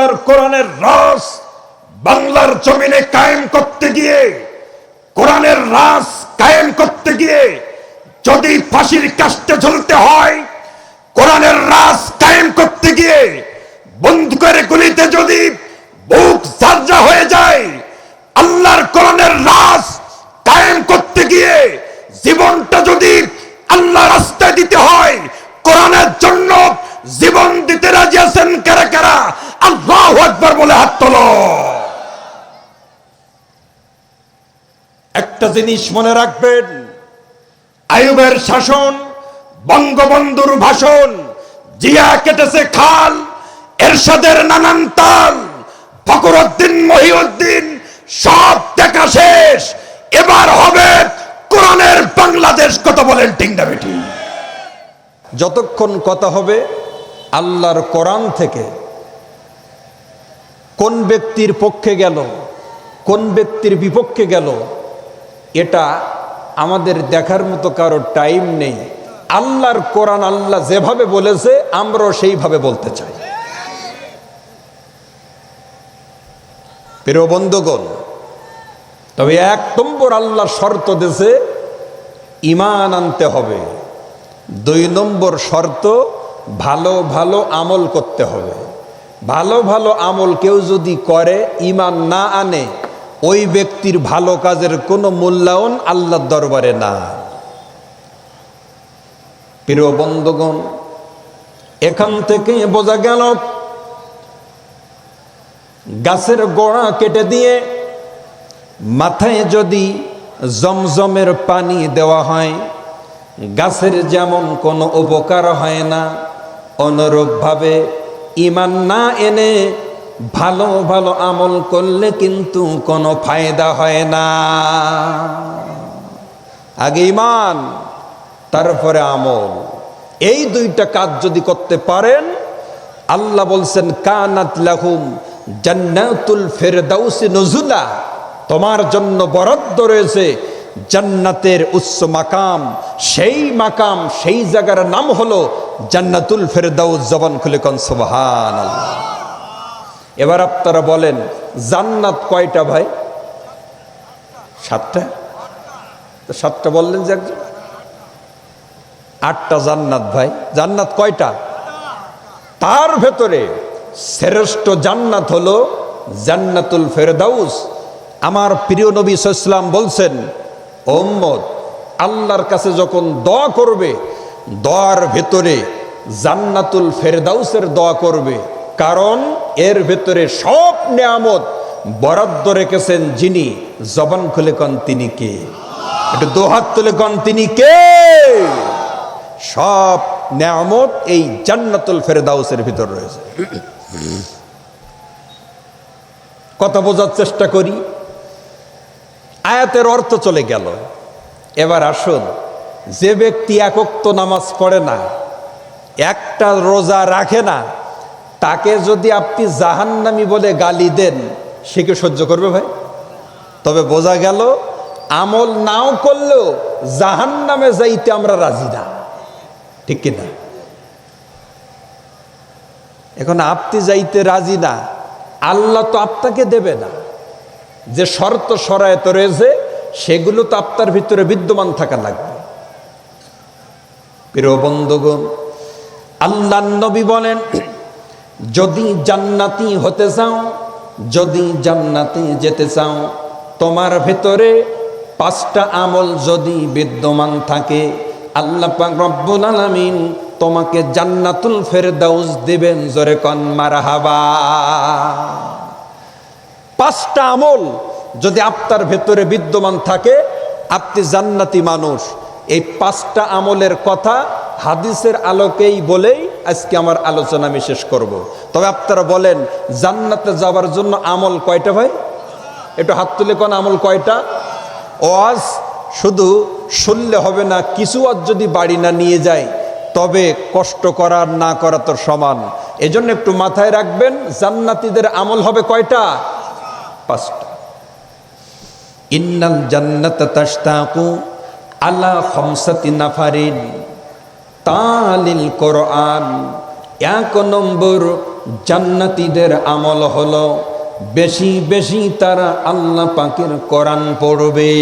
আল্লাহর কোরআনের রাজ বাংলার জমিনে কায়েম করতে গিয়ে, কোরআনের রাজ কায়েম করতে গিয়ে যদি ফাঁসির কাস্টে ঝুলতে হয়, কোরআনের রাজ কায়েম করতে গিয়ে বন্দুকের গুলিতে যদি বুক ঝাঁঝরা হয়ে যায়, আল্লাহর কোরআনের রাজ কায়েম করতে গিয়ে জীবনটা যদি আল্লাহ রাস্তায় দিতে হয়, কোরআনের জন্য জীবন দিতে রাজি আছেন কারা কারা? আল্লাহু আকবার বলে হাত তোলো। একটা জিনিস মনে রাখবেন, আইয়ুবের শাসন, বঙ্গবন্ধুর ভাষণ, জিয়া কেটেছে খাল, এরশাদের নানান তাল, ফখরুদ্দিন মহিউদ্দিন সব দেখা শেষ। এবার হবে কোরআনের বাংলাদেশ। কথা বলেন ঠিক না বেটি? যতক্ষণ কথা হবে আল্লাহর কোরআন থেকে, কোন ব্যক্তির পক্ষে গেল, কোন ব্যক্তির বিপক্ষে গেল, এটা আমাদের দেখার মতো কারো টাইম নেই। আল্লাহর কোরআন আল্লাহ যেভাবে বলেছে আমরাও সেইভাবে বলতে চাই। প্রিয় বন্ধুগণ, তবে এক নম্বর আল্লাহর শর্ত দিয়েছে ঈমান আনতে হবে। 2 নম্বর শর্ত ভালো ভালো আমল করতে হবে। ভালো ভালো আমল কেউ যদি করে ঈমান না আনে, ওই ব্যক্তির ভালো কাজের কোনো মূল্যায়ন আল্লাহর দরবারে না। প্রিয় বন্ধুগণ, এখান থেকে বোঝা গেল গাছের গোড়া কেটে দিয়ে মাথায় যদি জমজমের পানি দেওয়া হয়, গাছের যেমন কোনো উপকার হয় না, অনুরূপভাবে ঈমান না এনে ভালো ভালো আমল করলে কিন্তু কোনো ফায়দা হয় না। আগে ঈমান, তারপরে আমল। এই 2টা কাজ যদি করতে পারেন, আল্লাহ বলছেন কানাত লাহুম জান্নাতুল ফিরদাউসি নুজুলা, তোমার জন্য বরাদ্দ রয়েছে জান্নাতের উচ্চ মাকাম। সেই মাকাম, সেই জায়গার নাম হলো জান্নাতুল ফিরদাউস। জবান খুলে কোন সুবহানাল্লাহ। এবার আপনারা বলেন জান্নাত কয়টা ভাই? 7টা। তো 7টা বললেন যে একজন, 8টা জান্নাত ভাই। জান্নাত কয়টা? তার ভেতরে শ্রেষ্ঠ জান্নাত হলো জান্নাতুল ফেরদাউস। আমার প্রিয় নবী সাল্লাল্লাহু আলাইহি ওয়াসাল্লাম বলছেন, উম্মত আল্লাহর কাছে যখন দোয়া করবে, দোয়ার ভেতরে জান্নাতুল ফেরদাউসের দোয়া করবে, কারণ এর ভেতরে সব নিয়ামত বরাদ্দ রেখেছেন যিনি। জবান খুলে কন তিনি কে? একটু দোহাত তুলে কন তিনি কে? সব নিয়ামত এই জান্নাতুল ফেরদাউসের ভিতর রয়েছে। কথা বোঝার চেষ্টা করি। আয়াতের অর্থ চলে গেল। এবার আসুন, যে ব্যক্তি এক ওয়াক্ত নামাজ পড়ে না, একটা রোজা রাখে না, তাকে যদি আপনি জাহান্নামী বলে গালি দেন, সে কি সহ্য করবে ভাই? তবে বোঝা গেল আমল নাও করলেও জাহান্নামে যাইতে আমরা রাজি না, ঠিক কিনা? এখন আপনি যাইতে রাজি না, আল্লাহ তো আপনাকে দেবে না। যে শর্ত শরায়ত রয়েছে সেগুলো তো আপনার ভিতরে বিদ্যমান থাকা লাগবে। প্রিয় বন্ধুগণ, আল্লাহর নবী বলেন, যদি জান্নাতি হতে চাও, যদি জান্নাতে যেতে চাও, তোমার ভিতরে 5টা আমল যদি বিদ্যমান থাকে, আল্লাহ পাক রব্বুল আলামিন তোমাকে জান্নাতুল ফেরদাউস দিবেন। জোরে কোন মারহাবা। 5টা আমল যদি আপনার ভেতরে বিদ্যমান থাকে, আপনি জান্নাতি মানুষ। এই 5টা আমলের কথা হাদিসের আলোকেই বলেই আজকে আমার আলোচনা আমি শেষ করব। তবে আপনারা বলেন জান্নাতে যাওয়ার জন্য আমল কয়টা ভাই? একটু হাত তুলে কোন আমল কয়টা? ওয়াজ শুধু শুনলে হবে না, কিছু আজ যদি বাড়ি না নিয়ে যায় তবে কষ্ট করার না করা তো সমান। এজন্য একটু মাথায় রাখবেন, জান্নাতীদের আমল হবে কয়টা? 5টা। ইন্নাল জান্নাতা তাশতাকু আলা খামসাতি নাফারিন তালিল কোরআন। 1 নম্বর, জান্নাতীদের আমল হলো বেশি বেশি তারা আল্লাহ পাকের কোরআন পড়বে।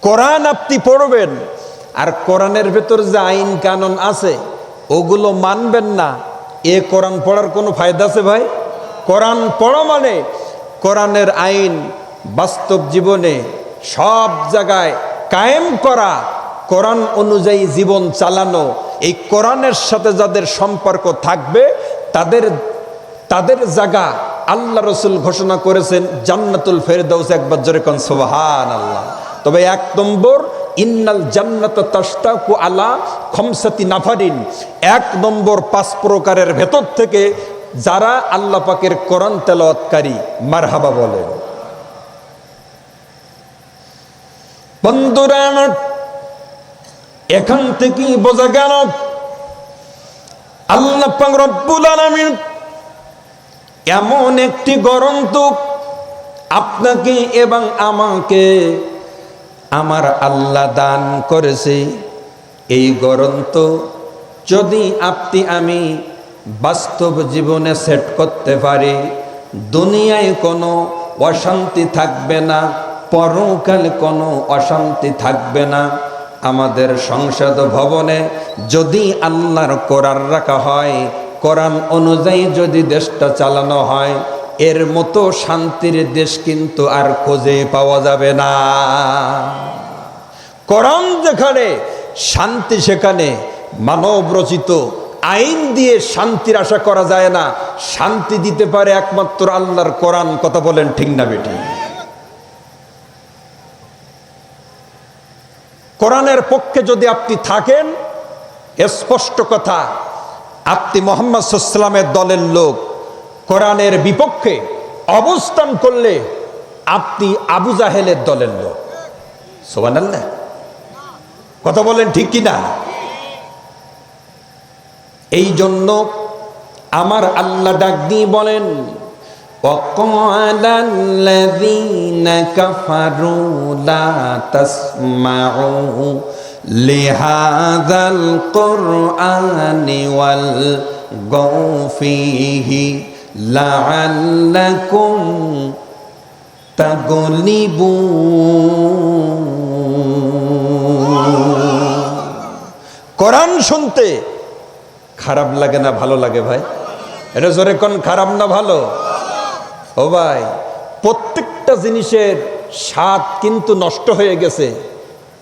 কোরআন আপনি পড়বেন, আর কোরআনের ভেতর যে আইন কানুন আছে ওগুলো মানবেন না, এ কোরআন পড়ার কোনো ফায়দা আছে ভাই? কোরআন পড়া মানে কোরআনের আইন বাস্তব জীবনে সব জায়গায় কায়েম করা, কোরআন অনুযায়ী জীবন চালানো। এই কোরআনের সাথে যাদের সম্পর্ক থাকবে তাদের জায়গা আল্লাহ রসুল ঘোষণা করেছেন জান্নাতুল ফেরদাউস। একবার জোরে কোন সুবহানাল্লাহ। তবে 1 নম্বর, ইন্নাল জান্নাতা তাশতাকু আলা খামসাতি নাফারিন। 1 নম্বর 5 প্রকারের ভেতর থেকে যারা আল্লাহ পাকের কোরআন তেলাওয়াতকারী, মারহাবা বলেন। বন্ধুরা আমার, এখান থেকেই বোঝা গেল আল্লাহ পাক রব্বুল আলামিন এমন একটি গ্রন্থ আপনাকে এবং আমাকে আমার আল্লাহ দান করেছে। এই গ্রন্থ যদি আপনি আমি বাস্তব জীবনে সেট করতে পারি, দুনিয়ায় কোনো অশান্তি থাকবে না, পরকালে কোনো অশান্তি থাকবে না। আমাদের সংসদ ভবনে যদি আল্লাহর কোরআন রাখা হয়, কোরআন অনুযায়ী যদি দেশটা চালানো হয়, এর মতো শান্তির দেশ কিন্তু আর খুঁজে পাওয়া যাবে না। কোরআন যেখানে শান্তি, সেখানে মানব রচিত আইন দিয়ে শান্তির আশা করা যায় না। শান্তি দিতে পারে একমাত্র আল্লাহর কোরআন। কথা বলেন ঠিক না বেটি? কোরআনের পক্ষে যদি আপনি থাকেন, স্পষ্ট কথা, আপনি মুহাম্মদ সাল্লাল্লাহু আলাইহি ওয়াসাল্লামের দলের লোক। কোরআনের বিপক্ষে অবস্থান করলে আপনি আবু জাহেলের দলের লোক। সুবহানাল্লাহ। কথা বলেন ঠিক কিনা? এই জন্য আমার আল্লাহ ডাক দিয়ে বলেন, وَقَالَ الَّذِينَ كَفَرُوا لَا تَسْمَعُوا لِهَذَا الْقُرْآنِ وَالْغَوْا فِيهِ لَعَلَّكُمْ تَغْلِبُونَ। কোরআন শুনতে খারাপ লাগে না ভালো লাগে ভাই? এটা জোরে কোন, খারাপ না ভালো? ও ভাই, প্রত্যেকটা জিনিসের স্বাদ কিন্তু নষ্ট হয়ে গেছে,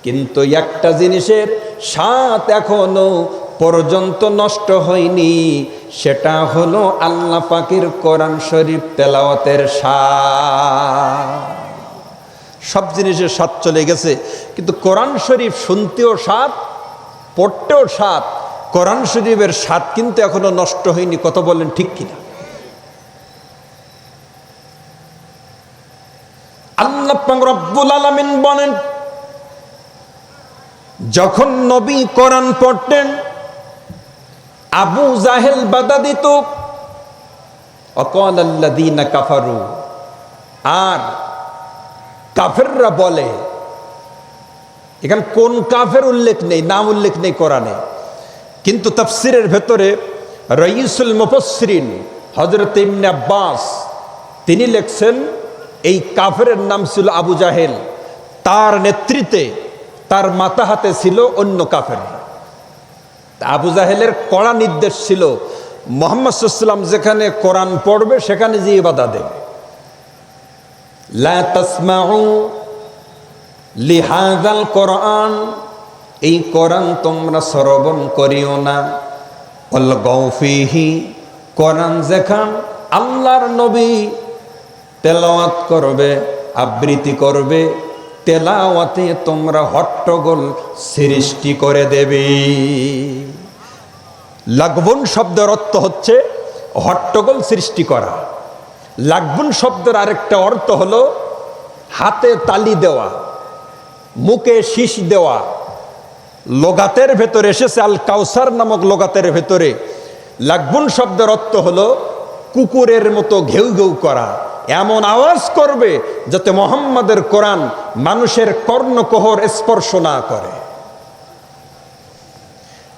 কিন্তু একটা জিনিসের স্বাদ এখনো পর্যন্ত নষ্ট হয়নি, সেটা হলো আল্লাহ পাকের কোরআন শরীফ তেলাওয়াতের স্বাদ। সব জিনিসের স্বাদ চলে গেছে, কিন্তু কোরআন শরীফ শুনতেও স্বাদ, পড়তেও স্বাদ। কোরআন শরীফের স্বাদ কিন্তু এখনো নষ্ট হয়নি। কথা বলেন ঠিক কিনা? আল্লাহ পাক রব্বুল আলামিন বলেন, যখন নবী কোরআন পড়তেন আবু জাহেল বাধা দিত। ওয়াকাল আল্লাযীনা কাফারু, আর কাফেররা বলে, এখানে কোন কাফের উল্লেখ নেই, নাম উল্লেখ নেই কোরআনে, কিন্তু তাফসীরের ভেতরে রাইসুল মুফাসসিরিন হযরত ইবনে আব্বাস তিনি লিখছেন এই কাফেরের নাম ছিল আবু জাহেল। তার নেতৃত্বে, তার মাথা হাতে ছিল অন্য কাফের। আবু জাহেলের কড়া নির্দেশ ছিল মুহাম্মদ সাল্লাল্লাহু আলাইহি ওয়াসাল্লাম যেখানে কোরআন পড়বে সেখানে যেয়ে বাধা দেবে। লা তাসমাউ লিহাযাল কোরআন, এই কোরআন তোমরা শ্রবণ করিও না। ওয়াল গাউ ফীহি, কোরআন যেখান আল্লাহর নবী তেলাওয়াত করবে, আবৃত্তি করবে, তেলাওয়াতে তোমরা হট্টগোল সৃষ্টি করে দেবে। লাগবুন শব্দের অর্থ হচ্ছে হট্টগোল সৃষ্টি করা। লাগবুন শব্দের আরেকটা অর্থ হলো হাতে তালি দেওয়া, মুখে শীষ দেওয়া। লোগাতের ভেতরে এসেছে, আল কাউসার নামক লোগাতের ভেতরে লাগবুন শব্দের অর্থ হলো কুকুরের মতো ঘেউ ঘেউ করা, এমন আওয়াজ করবে যাতে মুহাম্মাদের কোরআন মানুষের কর্ণকোহর স্পর্শ না করে।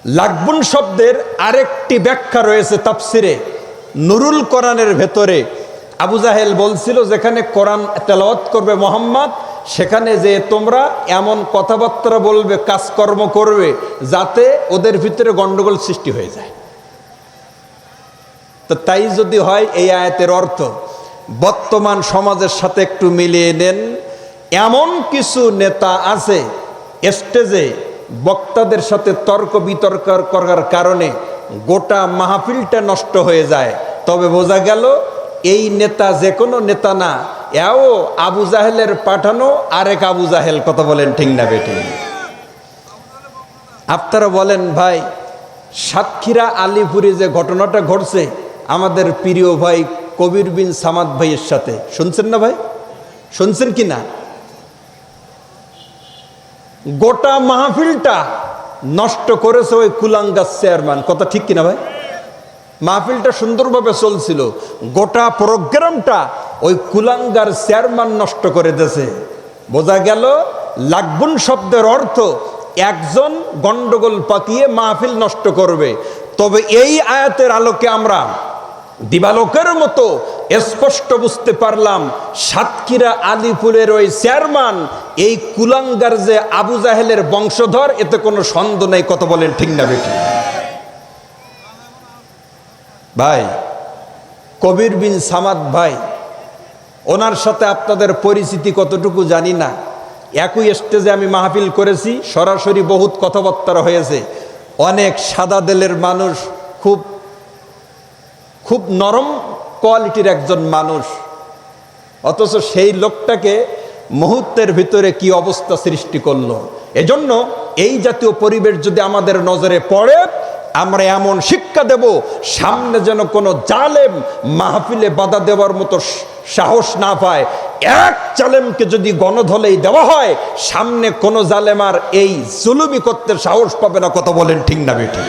লাগবুন শব্দের আরেকটি ব্যাখ্যা রয়েছে তাফসিরে নুরুল কোরআনের ভেতরে। আবু জাহেল বলছিল যেখানে কোরআন তেলাওয়াত করবে মোহাম্মদ, সেখানে যে তোমরা এমন কথাবার্তা বলবে, কাজকর্ম করবে, যাতে ওদের ভিতরে গন্ডগোল সৃষ্টি হয়ে যায়। তো তাই যদি হয়, এই আয়াতের অর্থ বর্তমান সমাজের সাথে একটু মিলিয়ে নেন। এমন কিছু নেতা আছে স্টেজে বক্তাদের সাথে তর্ক বিতর্ক করার কারণে গোটা মাহফিলটা নষ্ট হয়ে যায়। তবে বোঝা গেল এই নেতা যে কোনো নেতা না, এও আবু জাহেলের পাঠানো আরেক আবু জাহেল। কথা বলেন ঠিক না বেটি? আপনারা বলেন ভাই, সাতক্ষীরা আলিপুরে যে ঘটনাটা ঘটছে আমাদের প্রিয় ভাই কবির বিন সামাদ ভাইয়ের সাথে, শুনছেন না ভাই? শুনছেন কি না? গোটা মাহফিলটা নষ্ট করেছে ওই কুলাঙ্গার চেয়ারম্যান। কথা ঠিক কিনা ভাই? মাহফিলটা সুন্দরভাবে চলছিল, গোটা প্রোগ্রামটা ওই কুলাঙ্গার চেয়ারম্যান নষ্ট করে দিয়েছে। বোঝা গেল লাগবুন শব্দের অর্থ একজন গন্ডগোল পাকিয়ে মাহফিল নষ্ট করবে। তবে এই আয়াতের আলোকে আমরা দিবালোকের মতো স্পষ্ট বুঝতে পারলাম, সাতক্ষীরা আলিপুরের ওই চেয়ারম্যান এই কুলাঙ্গার যে আবু জাহেলের বংশধর, এতে কোনো সন্দেহ নেই। কত বলেন ঠিক না বেটি? ভাই কবির বিন সামাদ ভাই, ওনার সাথে আপনাদের পরিচিতি কতটুকু জানি না। একই স্টেজে আমি মাহফিল করেছি, সরাসরি বহুত কথাবার্তা হয়েছে। অনেক সাদা দিলের মানুষ, খুব খুব নরম কোয়ালিটির একজন মানুষ, অথচ সেই লোকটাকে মুহূর্তের ভিতরে কি অবস্থা সৃষ্টি করলো। এজন্য এই জাতীয় পরিবেশ যদি আমাদের নজরে পড়ে, আমরা এমন শিক্ষা দেব, সামনে যেন কোনো জালেম মাহফিলে বাধা দেওয়ার মতো সাহস না পায়। এক জালেমকে যদি গণধলেই দেওয়া হয়, সামনে কোনো জালেম আর এই জুলুমি করতে সাহস পাবে না। কথা বলেন ঠিক না বেটি?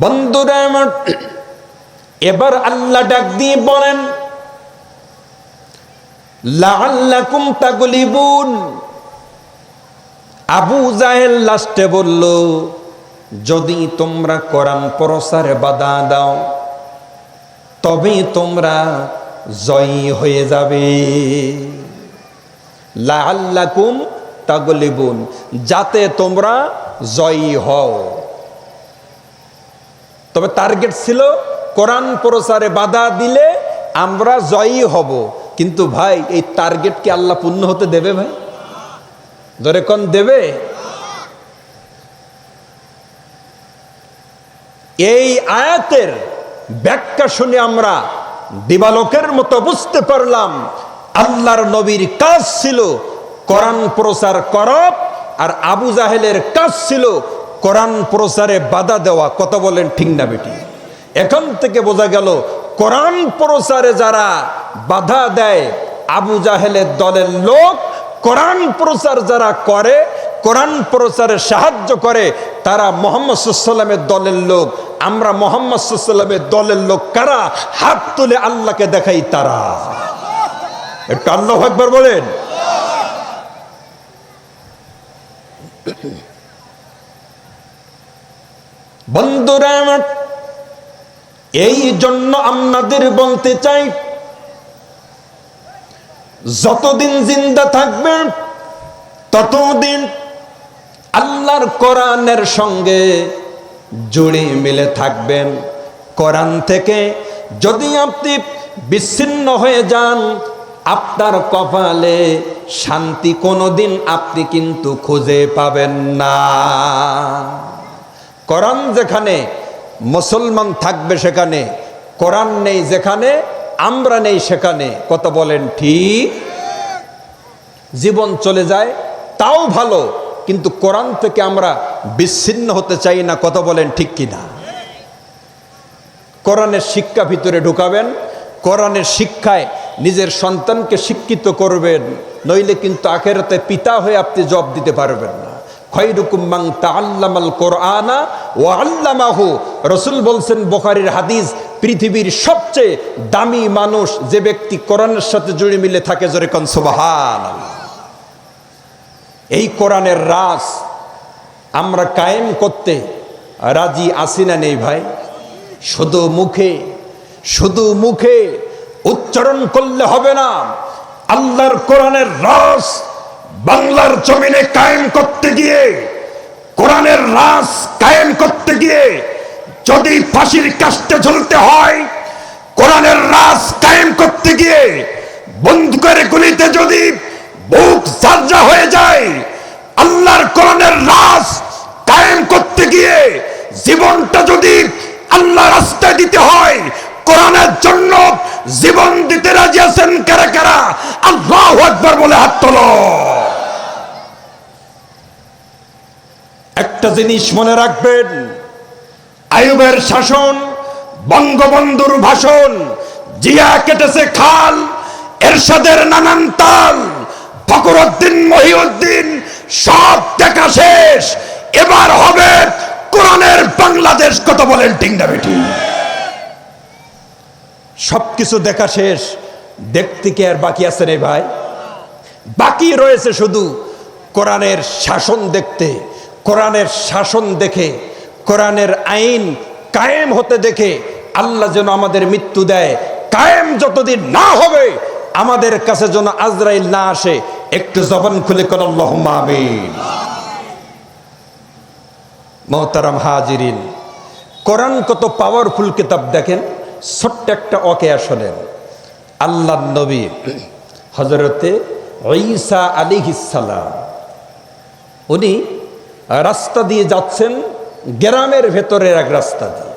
বন্ধুরা আমার, এবার আল্লাহ ডাক দিয়ে বলেন, লাআল্লাকুম তাগলিবুন। আবু জাহেল লাস্টে বলল, যদি তোমরা কোরআন প্রচারে বাধা দাও তবে তোমরা জয়ী হয়ে যাবে। লাআল্লাকুম তাগলিবুন, যাতে তোমরা জয়ী হও। তবে টার্গেট ছিল কোরআন প্রচারে বাধা দিলে আমরা জয়ী হব। কিন্তু ভাই, এই টার্গেট কি আল্লাহ পূর্ণ হতে দেবে ভাই? ধরে কোন দেবে? এই আয়াতের ব্যাখ্যা শুনে আমরা দিবালোকের মতো বুঝতে পারলাম, আল্লাহর নবীর কাজ ছিল কোরআন প্রচার করা, আর আবু জাহেলের কাজ ছিল কোরআন প্রচারে বাধা দেওয়া। কথা বলেন ঠিক না বেটি? এখান থেকে বোঝা গেল, কোরআন প্রচারে যারা বাধা দেয় আবু জাহেলের দলের লোক, কোরআন প্রচার যারা করে, কোরআন প্রচারে সাহায্য করে, তারা মুহাম্মদ সাল্লাল্লাহু আলাইহি ওয়াসাল্লামের দলের লোক। আমরা মুহাম্মদ সাল্লাল্লাহু আলাইহি ওয়াসাল্লামের দলের লোক কারা? হাত তুলে আল্লাহকে দেখাই তারা। একটু আল্লাহু আকবার বলেন। বন্ধুরা আমার, এই জন্য আপনাদের বলতে চাই, যতদিন জিন্দা থাকবেন ততদিন আল্লাহর কোরআনের সঙ্গে জুড়ে মিলে থাকবেন। কোরআন থেকে যদি আপনি বিচ্ছিন্ন হয়ে যান, আপনার কপালে শান্তি কোনোদিন আপনি কিন্তু খুঁজে পাবেন না। কোরআন যেখানে মুসলমান থাকবে সেখানে, কোরআন নেই যেখানে আমরা নেই সেখানে। কথা বলেন ঠিক? জীবন চলে যায় তাও ভালো, কিন্তু কোরআন থেকে আমরা বিচ্ছিন্ন হতে চাই না। কথা বলেন ঠিক কিনা? কোরআনের শিক্ষা ভিতরে ঢুকাবেন, কোরআনের শিক্ষায় নিজের সন্তানকে শিক্ষিত করবেন, নইলে কিন্তু আখিরাতে পিতা হয়ে আপনি জবাব দিতে পারবেন না। খায়রুকুম মান তাআল্লামাল কোরআনা ওয়া আল্লামাহু। রাসূল বলছেন, বুখারীর হাদিস, পৃথিবীর সবচেয়ে দামি মানুষ যে ব্যক্তি কোরআনের সাথে জুড়ে মিলে থাকে। জোরে কোন সুবহানাল্লাহ। এই কোরআনের রাজ আমরা কায়েম করতে রাজি আছি না নেই ভাই? শুধু মুখে উচ্চারণ করলে হবে না। আল্লাহর কোরআনের রাজ বাংলার জমিনে কায়েম করতে গিয়ে, কোরআনের রাজ কায়েম করতে গিয়ে যদি ফাঁসির কাস্টে ঝুলতে হয়, কোরআনের রাজ কায়েম করতে গিয়ে বন্দুকের গুলিতে যদি বুক ঝাঁঝরা হয়ে যায়, আল্লাহর কোরআনের রাজ কায়েম করতে গিয়ে জীবনটা যদি আল্লাহ রাস্তায় দিতে হয়, কোরআনের জন্য জীবন দিতে রাজি আছেন কারা কারা? আল্লাহু আকবার বলে হাত তোলো। একটা জিনিস মনে রাখবেন, আইয়ুবের শাসন, বঙ্গবন্ধুর ভাষণ, জিয়া কেটেছে খাল, এরশাদের নানান তাল, ফখরুদ্দিন মহিউদ্দিন সব দেখা শেষ। এবার হবে কোরআনের বাংলাদেশ। কত বলেন ঠিক না বেটি? সবকিছু দেখা শেষ, দেখতে কি আর বাকি আছে রে ভাই? বাকি রয়েছে শুধু কোরআনের শাসন দেখতে। কোরআনের শাসন দেখে, কোরআনের আইন কায়েম হতে দেখে আল্লাহ যেন আমাদের মৃত্যু দেয়। কায়েম যতদিন না হবে, আমাদের কাছে যেন আজরাইল না আসে। একটু জবান খুলে কোন আল্লাহুম্মা আমিন। মোহতারাম হাজিরিন, কোরআন কত পাওয়ারফুল কিতাব দেখেন। ছোট্ট একটা ওয়াকিয়া শোনেন। আল্লাহর নবী হযরতে ঈসা আলাইহিস সালাম, উনি রাস্তা দিয়ে যাচ্ছেন, গ্রামের ভেতরের এক রাস্তা দিয়ে।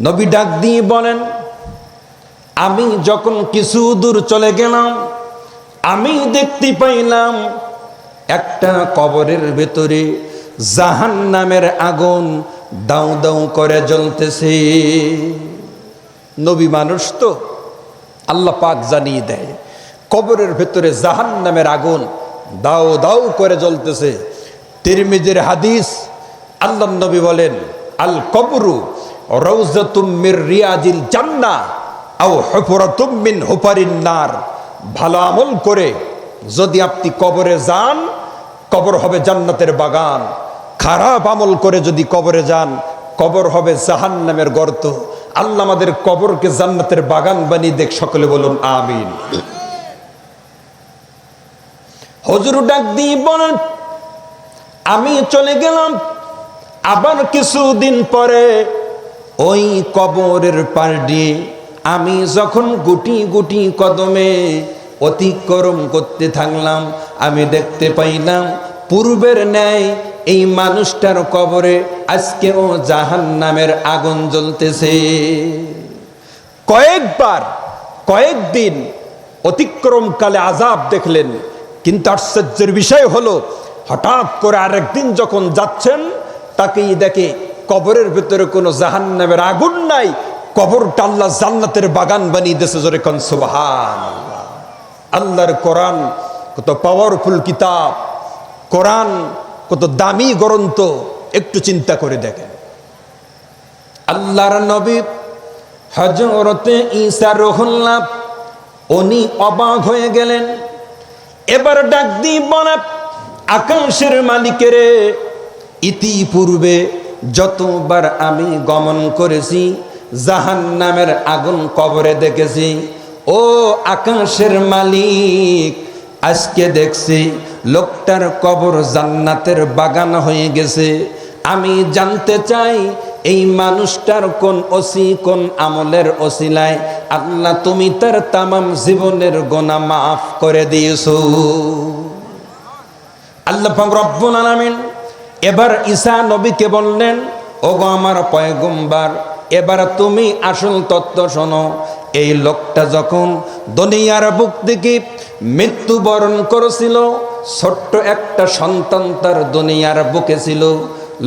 নবী ডাক দিয়ে বলেন, আমি যখন কিছু দূর চলে গেলাম, আমি দেখতে পাইলাম একটা কবরের ভেতরে জাহান্নামের আগুন দাউ দাউ করে জ্বলতেছে। নবী মানুষ তো, আল্লাহ পাক জানিয়ে দেয় কবরের ভেতরে জাহান্নামের আগুন দাউ দাউ করে জ্বলতেছে। তিরমিজির হাদিস, আল্লাহর নবী বলেন, আল কবরু রাউযাতুম মির রিয়াজিল জান্নাহ আও হুফরাতুম মিন হুফারিন নার। ভালো আমল করে যদি আপনি কবরে যান, কবর হবে জান্নাতের বাগান। খারাপ আমল করে যদি কবরে যান, কবর হবে জাহান্নামের গর্ত। আল্লাহ আমাদের কবরকে জান্নাতের বাগান বানিয়ে দেখ। সকলে বলুন আমিন। হুজুর ডাক দিয়ে বলেন, আমি চলে গেলাম। আবার কিছুদিন পরে ওই কবরের পাশ দিয়ে আমি যখন গুটি গুটি কদমে অতিক্রম করতে থাকলাম, আমি দেখতে পাইলাম পূর্বের ন্যায় এই মানুষটার কবরে আজকেও জাহান্নামের আগুন জ্বলতেছে। কয়েকদিন অতিক্রমকালে আযাব দেখলেন, কিন্তু আশ্চর্যের বিষয় হলো হঠাৎ করে আরেকদিন যখন যাচ্ছেন, তাকেই দেখে কবরের ভিতরে কোনো জাহান্নামের আগুন নাই। কবরটা আল্লাহ জান্নাতের বাগান বানিয়ে দিয়েছে। জোরে কোন সুবহানাল্লাহ। আল্লাহর কোরআন কত পাওয়ারফুল কিতাব, কোরআন কত দামি গ্রন্থ, একটু চিন্তা করে দেখেন। আল্লাহর নবী হযরতে ঈসা রুহুল্লাহ, উনি অবাক হয়ে গেলেন। এবার ডাক দিয়ে বলে, আকাশের মালিকের, ইতিপূর্বে যতবার আমি গমন করেছি জাহান্নামের আগুন কবরে দেখেছি। ও আকাশের মালিক, আজকে দেখছি লোকটার কবর জান্নাতের বাগান হয়ে গেছে। আমি জানতে চাই এই মানুষটার কোন আমলের ওসিলায় আল্লাহ তুমি তার তামাম জীবনের গুনাহ মাফ করে দিয়েছো। আল্লাহ পাক রব্বুল আলামিন এবার ঈসা নবীকে বললেন, ওগো আমার পয়গম্বর, এবার তুমি আসল তত্ত্ব শোনো। এই লোকটা যখন দুনিয়ার বুক থেকে মৃত্যুবরণ করেছিল, ছোট্ট একটা সন্তান তার দুনিয়ার বুকে ছিল।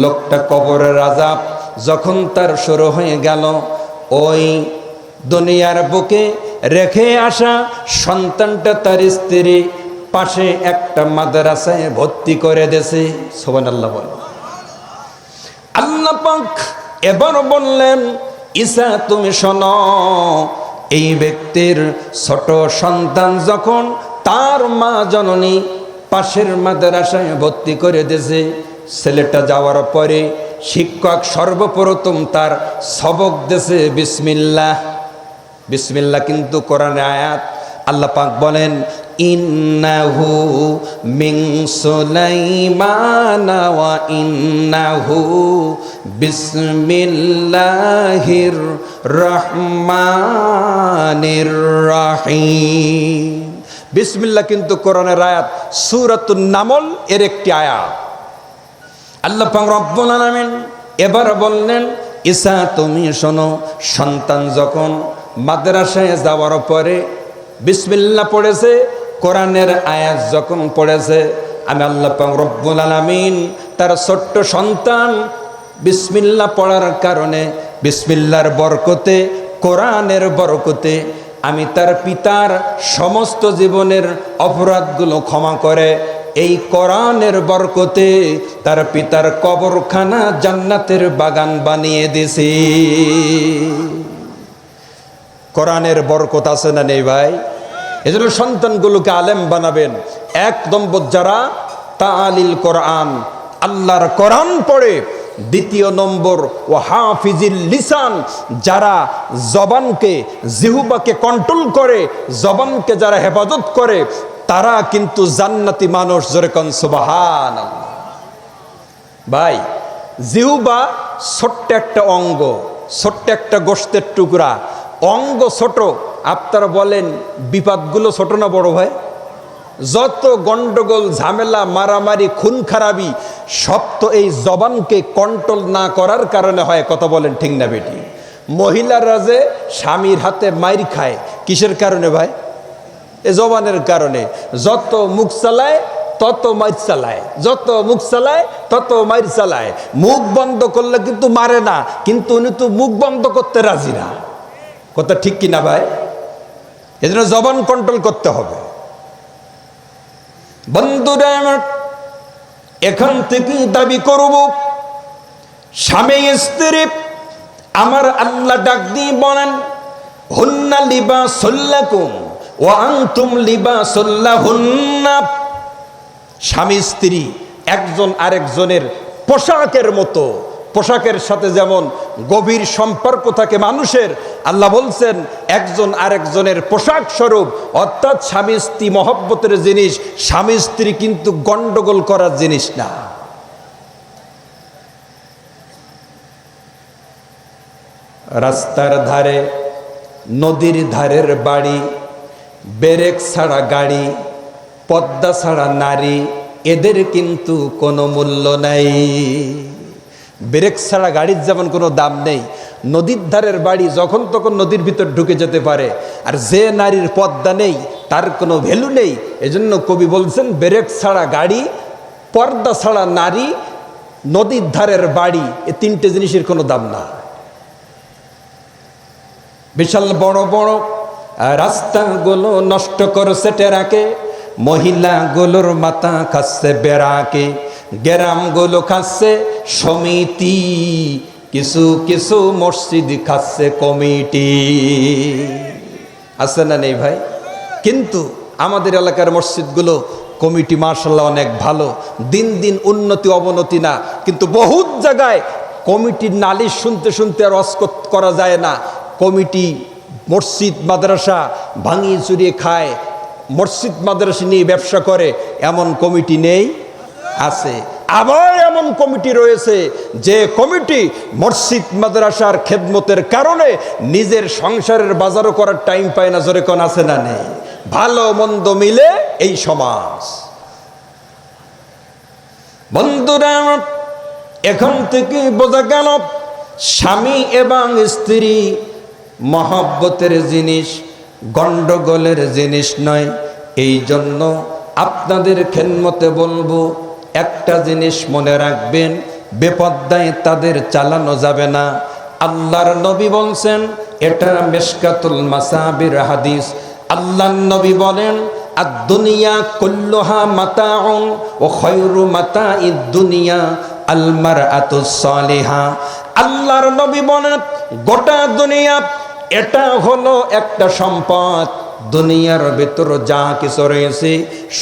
লোকটা কবরের আযাব যখন তার শুরু হয়ে গেল, ওই দুনিয়ার বুকে রেখে আসা সন্তানটা তার স্ত্রী পাশে একটা মাদ্রাসায় ভর্তি করে দেছে। সুবহানাল্লাহ বল। আল্লাহ পাক এবার বললেন, ঈসা তুমি শোনো, এই ব্যক্তির ছোট সন্তান যখন তার মা জননী পাশের মাদ্রাসায় ভর্তি করে দিয়েছে। ছেলেটা যাওয়ার পরে শিক্ষক সর্বপ্রথম তার সবক দেশে বিসমিল্লাহ। বিসমিল্লাহ কিন্তু কোরআনের আয়াত। আল্লাহ পাক বলেন ইন্নাহু মিন সুলাইমান ওয়া ইন্নাহু বিসমিল্লাহির রহমানির রহিম। বিসমিল্লাহ কিন্তু কোরআনের আয়াত, সূরাতুন নামল এর একটি আয়াত। আল্লাহ পাক রব্বুল আলামিন এবার বললেন, ঈসা তুমি শোনো, সন্তান যখন মাদ্রাসায় যাওয়ার পরে বিসমিল্লাহ পড়েছে, কোরআনের আয়াত যখন পড়েছে, আমি আল্লাহ পাক রব্বুল আলামিন তার ছোট্ট সন্তান বিসমিল্লাহ পড়ার কারণে, বিসমিল্লাহর বরকতে, কোরআনের বরকতে আমি তার পিতার সমস্ত জীবনের অপরাধগুলো ক্ষমা করে এই কোরআনের বরকতে তার পিতার কবরখানা জান্নাতের বাগান বানিয়ে দিয়েছি। কোরআনের বরকত আছে না নেই ভাই? এজন্য সন্তানগুলোকে আলেম বানাবেন। এক নম্বর যারা তালিল কোরআন, আল্লাহর কোরআন পড়ে। দ্বিতীয় নম্বর ও হাফিজিল লিসান, যারা জবানকে, জিহুবাকে কন্ট্রোল করে, জবানকে যারা হেফাজত করে, তারা কিন্তু জান্নাতি মানুষ। জোরে কোন সুবহানাল্লাহ। ভাই, জিহুবা ছোট্ট একটা অঙ্গ, ছোট্ট একটা গোশতের টুকরা, অঙ্গ ছোট। আপনারা বলেন বিপদগুলো ছোট না বড় ভাই? যত গন্ডগোল, ঝামেলা, মারামারি, খুন খারাপি সব তো এই জবানকে কন্ট্রোল না করার কারণে হয়। কথা বলেন ঠিক না বেটি? মহিলারা যে স্বামীর হাতে মাইর খায় কিসের কারণে ভাই? এ জবানের কারণে। যত মুখ চালায় তত মাইর চালায়, যত মুখ চালায় তত মাইর চালায়। মুখ বন্ধ করলে কিন্তু মারে না, কিন্তু উনি তো মুখ বন্ধ করতে রাজি না। কথা ঠিক কিনা ভাই? এজন্য জবান কন্ট্রোল করতে হবে। বন্ধুরা আমার, এখান থেকে দাবি করব, স্বামী স্ত্রী আমার আল্লাহ ডাক দিয়ে বলেন, হুন্না লিবাসুল লাকুম ওয়া আনতুম লিবাসুল লাহুন্না। স্বামী স্ত্রী একজন আরেকজনের পোশাকের মতো। পোশাকের সাথে যেমন গভীর সম্পর্ক থাকে মানুষের, আল্লাহ বলছেন একজন আরেকজনের পোশাক স্বরূপ। অর্থাৎ স্বামী স্ত্রী মহব্বতের জিনিস, স্বামী স্ত্রী কিন্তু গন্ডগোল করার জিনিস না। রাস্তার ধারে, নদীর ধারের বাড়ি, ব্রেক ছাড়া গাড়ি, পর্দা ছাড়া নারী, এদের কিন্তু কোনো মূল্য নাই। ব্রেক ছাড়া গাড়ির যেমন কোনো দাম নেই, নদীর ধারের বাড়ি যখন তখন নদীর ভিতর ঢুকে যেতে পারে, আর যে নারীর পর্দা নেই তার কোনো ভ্যালু নেই। এজন্য কবি বলছেন, ব্রেক ছাড়া গাড়ি, পর্দা ছাড়া নারী, নদীর ধারের বাড়ি, এ তিনটে জিনিসের কোনো দাম না। বিশাল বড় বড় রাস্তাগুলো নষ্ট করছে টেরাকে, মহিলাগুলোর মাথা খাচ্ছে বেড়াকে, গ্রামগুলো খাচ্ছে সমিতি, কিছু কিছু মসজিদ খাচ্ছে কমিটি। আছে না নেই ভাই? কিন্তু আমাদের এলাকার মসজিদগুলো কমিটি মাশাআল্লাহ অনেক ভালো, দিন দিন উন্নতি অবনতি না। কিন্তু বহুত জায়গায় কমিটির নালিশ শুনতে শুনতে আর অস্কত করা যায় না। কমিটি মসজিদ মাদ্রাসা ভাঙিয়ে চুরিয়ে খায়, মসজিদ মাদ্রাসা নিয়ে ব্যবসা করে, এমন কমিটি নেই? আছে। আবার এমন কমিটি রয়েছে যে কমিটি মসজিদ মাদ্রাসার খেদমতের কারণে নিজের সংসারের বাজারও করার টাইম পায় না। জোরে কোন আছে না নেই? ভালো মন্দ মিলে এই সমাজ। বন্ধুরা, এখন থেকে বোঝা গেল স্বামী এবং স্ত্রী মহব্বতের জিনিস, গন্ডগোলের জিনিস নয়। এই জন্য আপনাদের খেদমতে বলবো, একটা জিনিস মনে রাখবেন, বেপর্দায় তাদের চালানো যাবে না। আল্লাহর নবী বলছেন, এটা মিশকাতুল মাসাবির হাদিস। আল্লাহর নবী বলেন, আদ-দুনিয়া কুল্লুহা মাতাউন ওয়া খায়রু মাতাইদ দুনিয়া আল মারআতুস সালিহা। আল্লাহর নবী বলেন, গোটা দুনিয়া এটা হলো একটা সম্পদ, দুনিয়ার ভেতর যা কিছু রয়েছে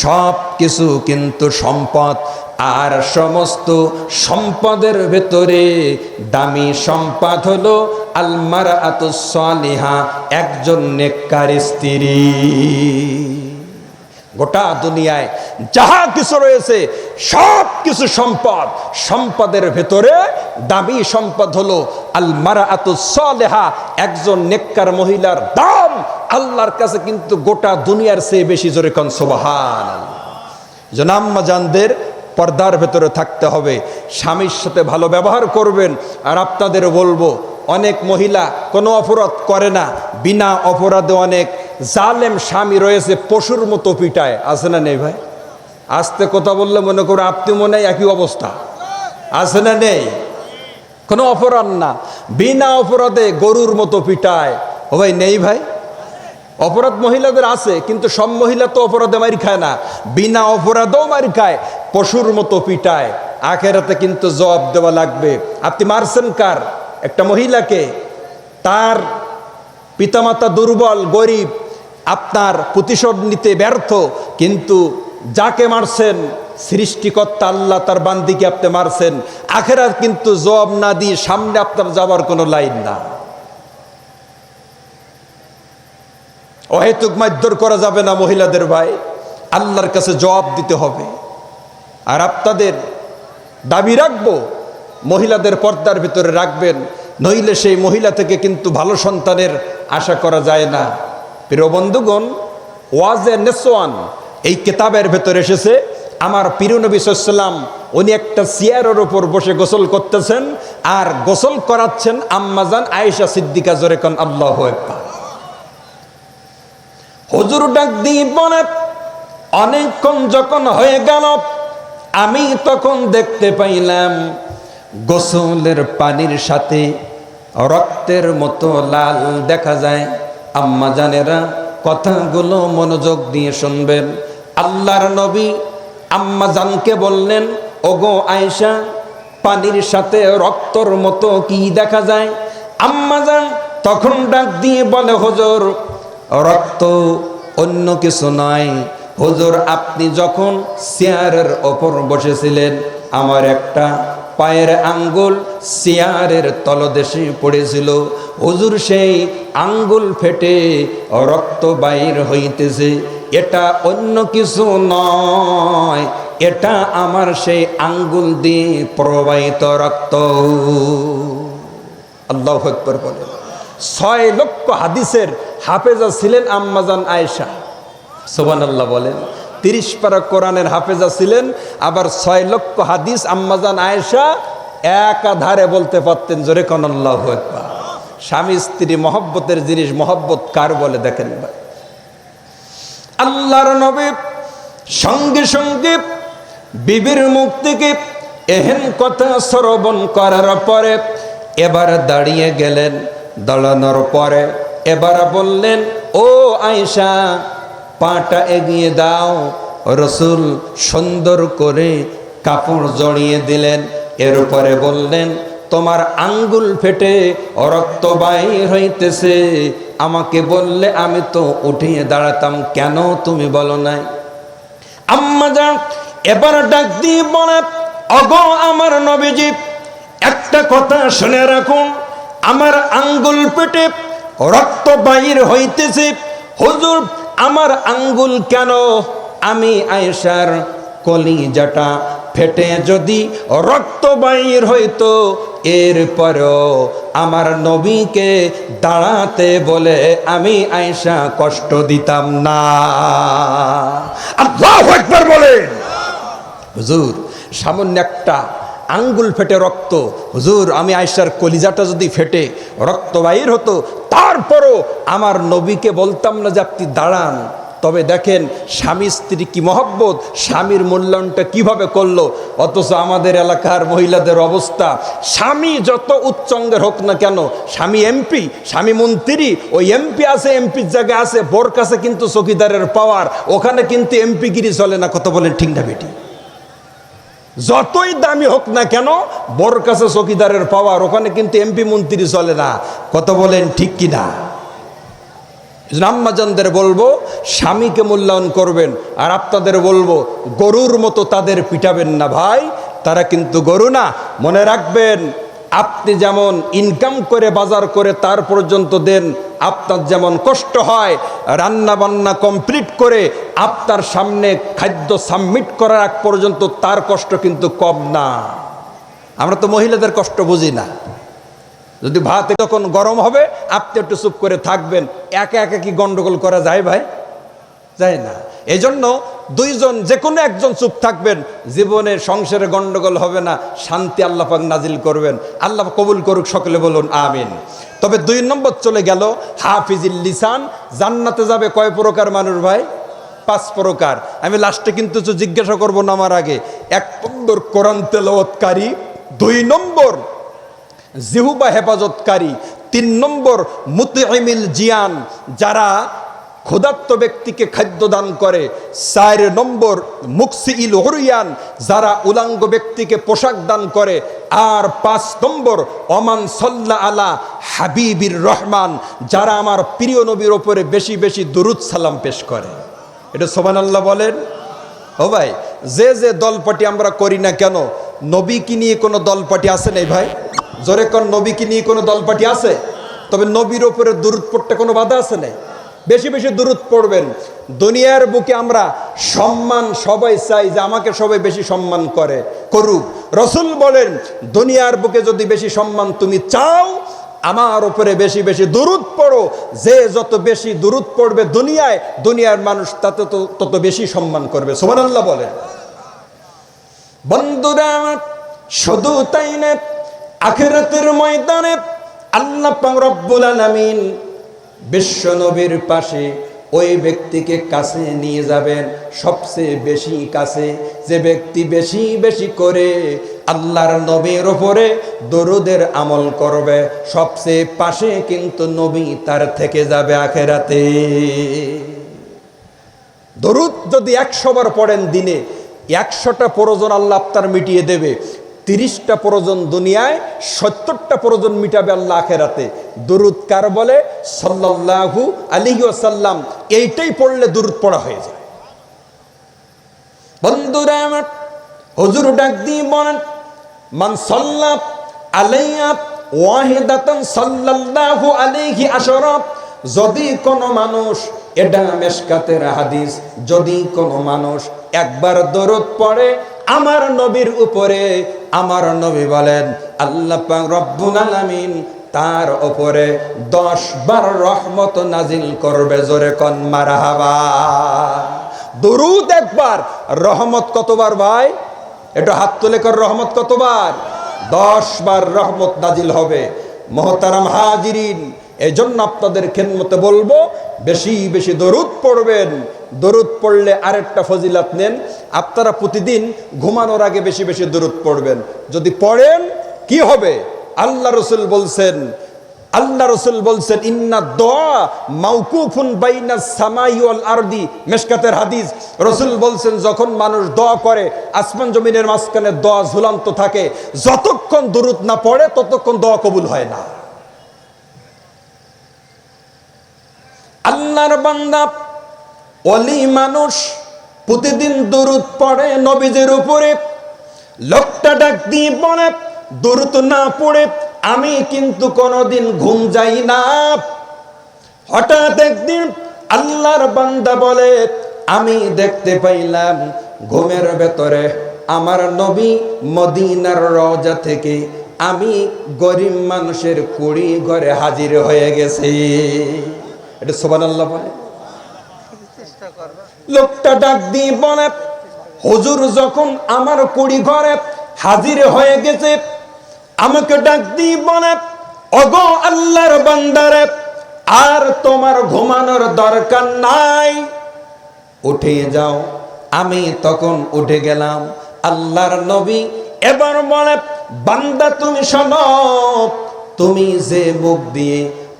সব কিছু কিন্তু সম্পদ। আর সমস্ত সম্পদের ভেতরে দামি সম্পদ হলো আল মারআতুস সালিহা, একজন নেককার স্ত্রী। গোটা দুনিয়ায় যাহা কিছু রয়েছে সব কিছু সম্পদ, সম্পদের ভেতরে দামি সম্পদ হলো আল মারআতুস সালিহা, একজন নেককার মহিলার দাম আল্লাহর কাছে কিন্তু গোটা দুনিয়ার চেয়ে বেশি। জোরে কোন সুবহানাল্লাহ। জনাম্মা জানদের পর্দার ভেতরে থাকতে হবে, স্বামীর সাথে ভালো ব্যবহার করবেন। আর আপনাদের বলবো, অনেক মহিলা কোনো অপরাধ করে না, বিনা অপরাধে অনেক জালেম স্বামী রয়েছে, পশুর মতো পিটায়। আছে না নেই ভাই? আস্তে কথা বললে মনে করো আপনি মনে হয় একই অবস্থা। আছে না নেই? কোনো অপরাধ না, বিনা অপরাধে গরুর মতো পিটায়। ও ভাই নেই ভাই? অপরাধ মহিলাদের আছে, কিন্তু সব মহিলা তো অপরাধে মারি খায় না, বিনা অপরাধেও মারি খায়, পশুর মতো পিটায়। আখেরাতে কিন্তু জবাব দেওয়া লাগবে। আপনি মারছেন কার? একটা মহিলাকে, তার পিতামাতা দুর্বল, গরিব, আপনার প্রতিশোধ নিতে ব্যর্থ, কিন্তু যাকে মারছেন সৃষ্টিকর্তা আল্লাহ, তার বান্দিকে আপনি মারছেন। আখেরাত কিন্তু জবাব না দিয়ে সামনে আপনার যাবার কোনো লাইন না। অহেতুক মারধর করা যাবে না মহিলাদের ভাই, আল্লাহর কাছে জবাব দিতে হবে। আর আপনাদের দাবি রাখবো, মহিলাদের পর্দার ভিতরে রাখবেন, নইলে সেই মহিলা থেকে কিন্তু ভালো সন্তানের আশা করা যায় না। প্রিয় বন্ধুগণ, ওয়াজে নেসওয়ান এই কিতাবের ভেতরে এসেছে, আমার প্রিয় নবী সাল্লাল্লাহু আলাইহি ওয়াসাল্লাম উনি একটা চেয়ারের উপর বসে গোসল করতেছেন, আর গোসল করাচ্ছেন আম্মাজান আয়েশা সিদ্দিকা। জোরে কোন আল্লাহু আকবার। হুজুর ডাক দিয়ে বলে, অনেকক্ষণ যখন হয়ে গেল, আমি তখন দেখতে পাইলাম গোসলের পানির সাথে রক্তের মতো লাল দেখা যায়। আম্মা জানেরা, কথাগুলো মনোযোগ দিয়ে শুনবেন। আল্লাহর নবী আম্মা জানকে বললেন, ওগো আয়েশা, পানির সাথে রক্তর মতো কি দেখা যায়? আম্মা জান তখন ডাক দিয়ে বলে, হুজুর, রক্ত অন্য কিছু নয়। হুজুর, আপনি যখন চেয়ারের ওপর বসেছিলেন, আমার একটা পায়ের আঙ্গুল চেয়ারের তলদেশে পড়েছিল। হুজুর, সেই আঙ্গুল ফেটে রক্ত বাইর হইতেছে। এটা অন্য কিছু নয়, এটা আমার সেই আঙ্গুল দিয়ে প্রবাহিত রক্ত। আল্লাহু আকবার বলেন। 6 লক্ষ হাদিসের হাফেজা ছিলেন আম্মাজান আয়েশা। সুবহানাল্লাহ বলেন। 30 পারা কোরআনের হাফেজা ছিলেন, আবার 6 লক্ষ হাদিস আম্মাজান আয়েশা একাধারে বলতে পারতেন। জোরে কোন আল্লাহু আকবার। স্বামী স্ত্রী মহব্বতের জিনিস, মহব্বত কার বলে দেখেন ভাই। আল্লাহর নবী সঙ্গে সঙ্গে বিবির মুখ থেকে এহেন কথা শ্রবণ করার পরে এবার দাঁড়িয়ে গেলেন। দাঁড়ানোর পরে এবার বললেন, ও আয়েশা, পাটা এগিয়ে দাও। রসুল সুন্দর করে কাপড় জড়িয়ে দিলেন। এরপরে বললেন, তোমার আঙ্গুল ফেটে রক্ত বাইর হইতেছে, আমাকে বললে আমি তো উঠিয়ে দাঁড়াতাম, কেন তুমি বলো নাই? আম্মা যান এবার ডাক দিয়ে বলে, ওগো আমার নবীজি, একটা কথা শুনে রাখুন, আমার আঙ্গুল পেটে রক্ত বাইর হইতেছে। হুজুর, আমার আঙ্গুল কেন? আমি আয়েশার কলিজাটা ফেটে যদি রক্ত বাইর হইতো, এরপরেও আমার নবীকে দাঁড়াতে বলে আমি আয়েশা কষ্ট দিতাম না। আল্লাহু আকবার বলেন। হুজুর, সামান্য একটা আঙ্গুল ফেটে রক্ত, হুজুর, আমি আয়েশার কলিজাটা যদি ফেটে রক্ত বাইর হতো, তারপরও আমার নবীকে বলতাম না যে আপনি দাঁড়ান। তবে দেখেন স্বামী স্ত্রী কি মহব্বত, স্বামীর মূল্যায়নটা কিভাবে করলো। অথচ আমাদের এলাকার মহিলাদের অবস্থা, স্বামী যত উচ্চঙ্গের হোক না কেন, স্বামী এমপি, স্বামী মন্ত্রী, ওই এমপি আছে, এমপির জায়গায় আছে, বোর কাছে কিন্তু চৌকিদারের পাওয়ার, ওখানে কিন্তু এমপিগিরি চলে না। কত বলেন ঠিক না বেটি? যতই দামি হোক না কেন, বোর কাছে চৌকিদারের পাওয়ার, ওখানে কিন্তু এমপি মন্ত্রী চলে না। কত বলেন ঠিক কিনা? আম্মাজানদের বলবো স্বামীকে মূল্যায়ন করবেন, আর আপনাদের বলবো গরুর মতো তাদের পিটাবেন না ভাই, তারা কিন্তু গরু না। মনে রাখবেন, আপনি যেমন ইনকাম করে বাজার করে তার পর্যন্ত দেন, আপনার যেমন কষ্ট হয় রান্না বান্না কমপ্লিট করে আপনার সামনে খাদ্য সাবমিট করার আগ পর্যন্ত তার কষ্ট কিন্তু কম না। আমরা তো মহিলাদের কষ্ট বুঝি না। যদি ভাত তখন গরম হবে আপনি একটু চুপ করে থাকবেন, একা একা কি গন্ডগোল করা যায় ভাই? যায় না। এই জন্য দুইজন যে কোনো একজন চুপ থাকবেন, জীবনের সংসারে গন্ডগোল হবে না, শান্তি আল্লাহ পাক নাজিল করবেন। আল্লাহ কবুল করুক, সকলে বলুন আমিন। তবে 2 নম্বর চলে গেল হাফিজুল লিসান। জান্নাতে যাবে কয় প্রকার মানুষ ভাই? 5 প্রকার। আমি লাস্টে কিন্তু জিজ্ঞাসা করব না আমার আগে। 1 নম্বর কোরআন তেলাওয়াতকারী, 2 নম্বর জিহুবা হেফাজতকারী, 3 নম্বর মুতঈমিল জিয়ান, যারা ক্ষুধার্ত ব্যক্তিকে খাদ্য দান করে, 4 নম্বর মুকসিইল উরিয়ান, যারা উলাঙ্গ ব্যক্তিকে পোশাক দান করে, আর 5 নম্বর ওমান সাল্লা আলা হাবিবির রহমান, যারা আমার প্রিয় নবীর ওপরে বেশি বেশি দুরুদ সালাম পেশ করে। এটা সুবহানাল্লাহ বলেন। ও ভাই, যে যে দলপাটি আমরা করি না কেন, নবী কি নিয়ে কোনো দলপাটি আছে নাই ভাই? জোরে কোন নবী কি নিয়ে কোনো দলপাটি আছে? তবে নবীর ওপরে দুরুদ পড়তে কোনো বাধা আছে নাই? বেশি বেশি দুরুদ পড়বেন। দুনিয়ার বুকে আমরা সম্মান সবাই চাই, যে আমাকে সবাই বেশি সম্মান করে করুক। রসুল বলেন, দুনিয়ার বুকে যদি বেশি সম্মান তুমি চাও, আমার উপরে বেশি বেশি দুরুদ পড়ো। যে যত বেশি দুরুদ পড়বে দুনিয়ায়, দুনিয়ার মানুষ তাতে তত বেশি সম্মান করবে। সুবহানাল্লাহ বলেন। বন্ধুরা শুধু তাই না, আখিরাতের ময়দানে আল্লাহ পাক রব্বুল আলামিন বিশ্ব নবীর পাশে ওই ব্যক্তিকে কাছে নিয়ে যাবেন, সবচেয়ে বেশি কাছে। যে ব্যক্তি বেশি বেশি করে আল্লাহর নবীর উপরে দরুদের আমল করবে, সবচেয়ে পাশে কিন্তু নবী তার থেকে যাবে আখিরাতে। দরুদ যদি 100 বার পড়েন দিনে, 100টা প্রয়োজন আল্লাহ আপনার মিটিয়ে দেবে। 30টা প্রয়োজন দুনিয়ায়, 70টা প্রয়োজন মিটাবে আল্লাহ আখিরাতে। দুরুদ কার বলে? সাল্লাল্লাহু আলাইহি ওয়াসাল্লাম। এইটাই পড়লে দুরুদ পড়া হয়ে যায়। বন্ধুরা আমার, হুজুর ডাক দিয়ে বলেন, মান সাল্লা আলাইয়া ওয়াহিদাতান সাল্লাল্লাহু আলাইহি আশরা। যদি কোনো মানুষ, এটা মেশকাতের হাদিস, যদি কোনো মানুষ একবার দরুদ পড়ে আমার নবীর উপরে, আমার নবী বলেন আল্লাহ পাক রব্বুল আলামিন তার উপরে 10 বার রহমত নাজিল করবে। জোরে কোন মারহাবা। দরুদ একবার, রহমত কতবার ভাই? একটু হাত তুলে কর, রহমত কতবার? 10 বার রহমত নাজিল হবে। মুহতারাম হাজিরিন, এই জন্য আপনাদের খেদমতে বলবো, বেশি বেশি দরুদ পড়বেন। দরুদ পড়লে আরেকটা ফজিলাত নেন, আপনারা প্রতিদিন ঘুমানোর আগে বেশি বেশি দরুদ পড়বেন। যদি পড়েন কি হবে? আল্লাহ রসুল বলছেন ইন্না দুআ মাওকুফুন বাইনাস সামাই ওয়াল আরদি। মিশকাতের হাদিস। রসুল বলছেন, যখন মানুষ দোয়া করে আসমান জমিনের মাঝখানে দোয়া ঝুলন্ত থাকে, যতক্ষণ দরুদ না পড়ে ততক্ষণ দোয়া কবুল হয় না। আল্লাহর বান্দা ওলি মানুষ প্রতিদিন দরুদ পড়ে নবীজির উপরে। লোকটা ডাক দিয়ে বলে, দরুদ না পড়ে আমি কিন্তু কোনোদিন ঘুম যাই না। হঠাৎ একদিন আল্লাহর বান্দা বলে, আমি দেখতে পাইলাম ঘুমের ভেতরে আমার নবী মদিনার রওজা থেকে আমি গরিব মানুষের কুড়ি ঘরে হাজির হয়ে গেছে। এটা সুবহানাল্লাহ বলে। লোকটা ডাক দিয়ে বলে, হুজুর যখন আমার কুড়ি ঘরে হাজির হয়ে গেছে, আমাকে ডাক দিয়ে বলে, ওগো আল্লাহর বান্দারে, আর তোমার ঘুমানোর দরকার নাই, উঠে যাও। আমি তখন উঠে গেলাম। আল্লাহর নবী এবার বলে, বান্দা তুমি শোনো, তুমি যে মুখ দিয়ে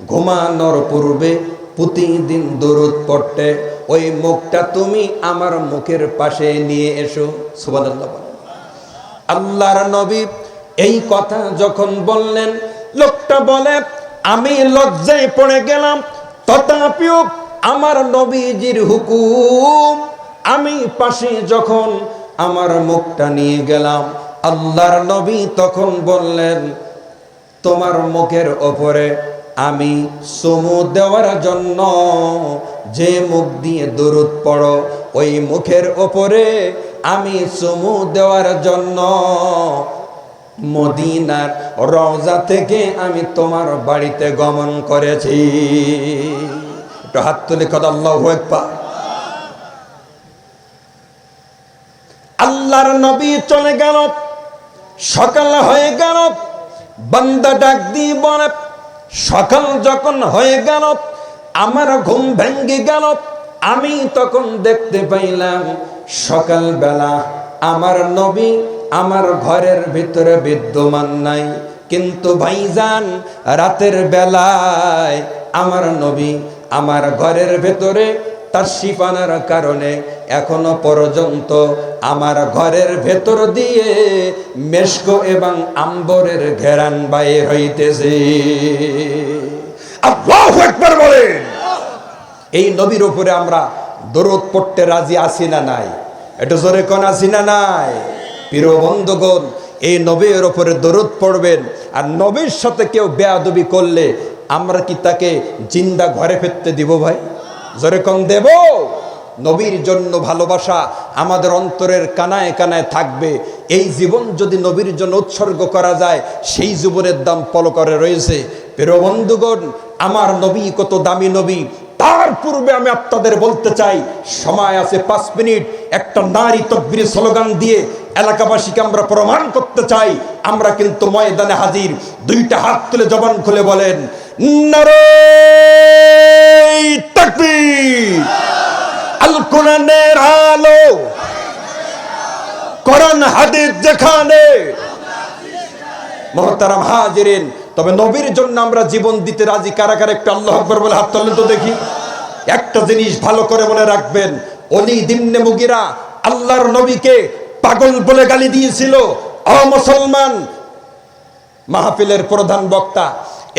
ঘুমানোর পূর্বে প্রতিদিন দরুদ পড়তে, ওই মুখটা তুমি আমার মুখের পাশে নিয়ে এসো। সুবহানাল্লাহ। আল্লাহর নবী এই কথা যখন বললেন, লোকটা বলে, আমি লজ্জায় পড়ে গেলাম। তথাপিও আমার নবীজির হুকুম, আমি পাশে যখন আমার মুখটা নিয়ে গেলাম, আল্লাহর নবী তখন বললেন, তোমার মুখের ওপরে আমি চুমু দেওয়ার জন্য যে মুখ দিয়ে দরুদ পড়ো, ওই মুখের ওপরে আমি চুমু দেওয়ার জন্য মদিনার রওজা থেকে আমি তোমার বাড়িতে গমন করেছি। একটু হাত তুলে কথা আল্লাহু আকবার। আল্লাহর নবী চলে গেল, সকাল হয়ে গেল, বান্দা ডাক দিয়ে বলে, সকাল যখন হয়ে গেল আমার ঘুম ভেঙে গেল, আমি তখন দেখতে পাইলাম সকালবেলা আমার নবী আমার ঘরের ভিতরে বিদ্যমান নাই, কিন্তু ভাইজান রাতের বেলায় আমার নবী আমার ঘরের ভেতরে তাশরীফ আনার কারণে এখনো পর্যন্ত আমার ঘরের ভেতর দিয়ে মেশক এবং আম্বরের ঘেরান বাইর হইতেছে। আল্লাহু আকবার বলেন। এই নবীর উপরে আমরা দরুদ পড়তে রাজি আছি না নাই? এটা জোরে কোন আছি না নাই? প্রিয় বন্ধুগণ, এই নবীর উপরে দরুদ পড়বেন, আর নবীর সাথে কেউ বেয়াদবি করলে আমরা কি তাকে জিন্দা ঘরে ফিরতে দিব ভাই? জোরে কোন দেব? নবীর জন্য ভালোবাসা আমাদের অন্তরের কানায় কানায় থাকবে। এই জীবন যদি নবীর জন্য উৎসর্গ করা যায়, সেই জীবনের দাম পলকরে রয়েছে। প্রিয় বন্ধুগণ, আমার নবী কত দামি নবী। তার পূর্বে আমি আপনাদের বলতে চাই, সময় আছে 5 মিনিট, একটা নারী তাকবীর স্লোগান দিয়ে এলাকাবাসীকে আমরা প্রমাণ করতে চাই আমরা কিন্তু ময়দানে হাজির। দুইটা হাত তুলে জবান খুলে বলেন, নারে তাকবীর। আল কোরআনের আলো, কোরআন হাদিস যেখানে। মুহতারাম হাজিরিন, তবে নবীর জন্য আমরা জীবন দিতে রাজি কারা কারা? একটু আল্লাহু আকবার বলে হাত তোলেন তো দেখি। একটা জিনিস ভালো করে মনে রাখবেন, ওলীদ ইবনে মুগীরা আল্লাহর নবীকে পাগল বলে গালি দিয়েছিল। ও মুসলমান, মাহফিলের প্রধান বক্তা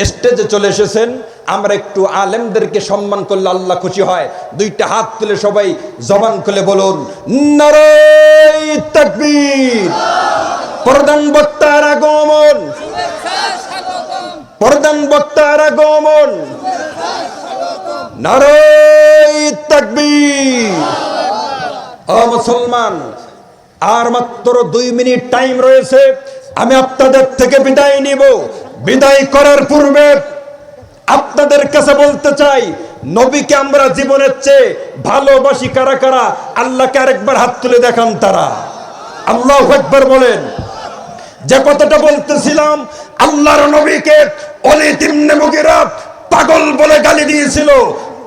স্টেজে চলে এসেছেন, আমরা একটু আলেমদেরকে সম্মান করলে আল্লাহ খুশি হয়। দুইটা হাত তুলে সবাই জবান খুলে বলুন, নারে তাকবীর। প্রধান বক্তার আগমন, প্রধান বক্তার আগমন, নারে তাকবীর। ও মুসলমান, আর মাত্র 2 মিনিট টাইম রয়েছে, আমি আপনাদের থেকে বিদায় নিব। বিদায় করার পূর্বে আপনাদের কাছে বলতে চাই, নবীকে আমরা জীবনের চেয়ে ভালোবাসি কারা কারা? আল্লাহকে আরেকবার হাত তুলে দেখান তারা। আল্লাহু আকবার বলেন। যে কথাটা বলতেছিলাম, আল্লাহর নবীকে ওলীদ ইবনে মুগীরা পাগল বলে গালি দিয়েছিল।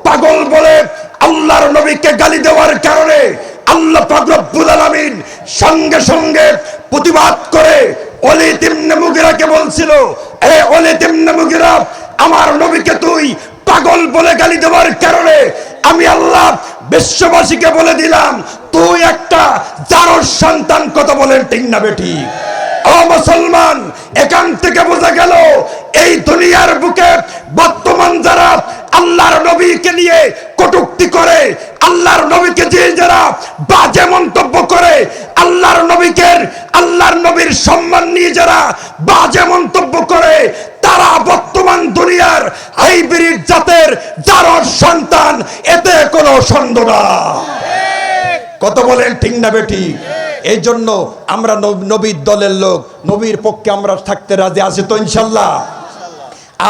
পাগল বলে আল্লাহর নবীকে গালি দেওয়ার কারণে আল্লাহ পাক রব্বুল আলামিন সঙ্গে সঙ্গে প্রতিবাদ করে ওলীদ ইবনে মুগীরাকে বলছিল, এ ওলীদ ইবনে মুগীরা, আমার নবীকে তুই পাগল বলে গালি দেওয়ার কারণে আমি আল্লাহ বিশ্ববাসীকে বলে দিলাম তুই একটা জারজ সন্তান। কথা বলেন ঠিক না বেঠিক? ও মুসলমান, এখান থেকে বোঝা গেল এই দুনিয়ার বুকে বর্তমান যারা আল্লাহর নবীকে নিয়ে কটূক্তি করে, আল্লাহর নবীকে যে যারা বাজে মন্তব্য করে, আল্লাহর নবীর সম্মান নিয়ে যারা বাজে মন্তব্য করে, তারা বর্তমান দুনিয়ার হাইব্রিড জাতের জারজ সন্তান, এতে কোনো সন্দেহ না। কত বলেন ঠিক না বেঠিক? এই জন্য আমরা নবীর দলের লোক, নবীর পক্ষে আমরা থাকতে রাজি আছি তো ইনশাল্লাহ।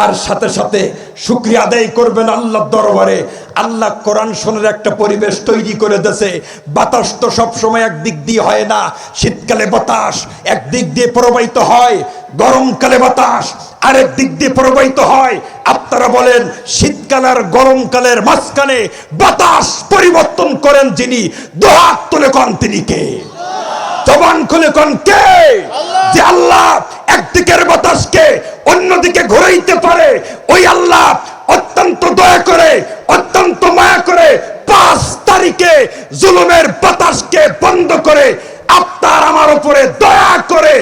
আর সাথে সাথে শুকরিয়া আদায় করবেন আল্লাহর দরবারে। আল্লাহ কোরআন শোনার একটা পরিবেশ তৈরি করে দিয়েছে। বাতাস তো সব সময় একদিক দিয়ে হয় না। শীতকালে বাতাস একদিক দিয়ে প্রবাহিত হয়, গরমকালে বাতাস আরেক দিক দিয়ে প্রবাহিত হয়। আপনারা বলেন, শীতকাল আর গরমকালের মাঝখানে বাতাস পরিবর্তন করেন যিনি, দুহাত তুলে কোন তিনি কে? জবান খুলে কোন কে? যে আল্লাহ একদিকের বাতাসকে অন্যদিকে ঘুরাইতে পারে, ওই আল্লাহ অত্যন্ত দয়া করে, অত্যন্ত মায়া করে 5 তারিখে জুলুমের বাতাসকে বন্ধ করে আপনার আমার উপরে দয়া করে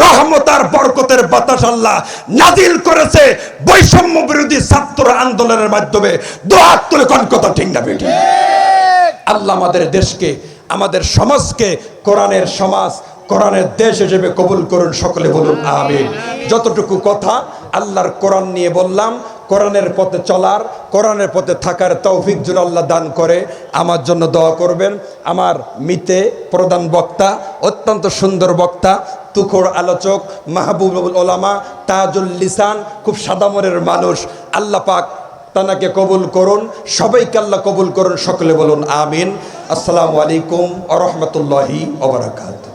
রহমত আর বরকতের বাতাস আল্লাহ নাজিল করেছে বৈষম্য বিরোধী ছাত্র আন্দোলনের মাধ্যমে। দোয়া তুলে কোন কথা ঠিক না বেটি? আল্লাহ আমাদের দেশকে, আমাদের সমাজকে কোরআনের সমাজ, কোরআনের দেশ হিসেবে কবুল করুন, সকলে বলুন আমিন। যতটুকু কথা আল্লাহর কোরআন নিয়ে বললাম, কোরআনের পথে চলার, কোরআনের পথে থাকার তৌফিক যেন আল্লাহ দান করে। আমার জন্য দোয়া করবেন। আমার মিতে প্রধান বক্তা, অত্যন্ত সুন্দর বক্তা, তুখোড় আলোচক, মাহবুবুল ওলামা, তাজুল লিসান, খুব সাদামনের মানুষ। আল্লাহ পাক তানাকে কবুল করুন, সবাইকে আল্লাহ কবুল করুন, সকলে বলুন আমিন। আসসালামু আলাইকুম ওয়া রাহমাতুল্লাহি ওয়া বারাকাতুহু।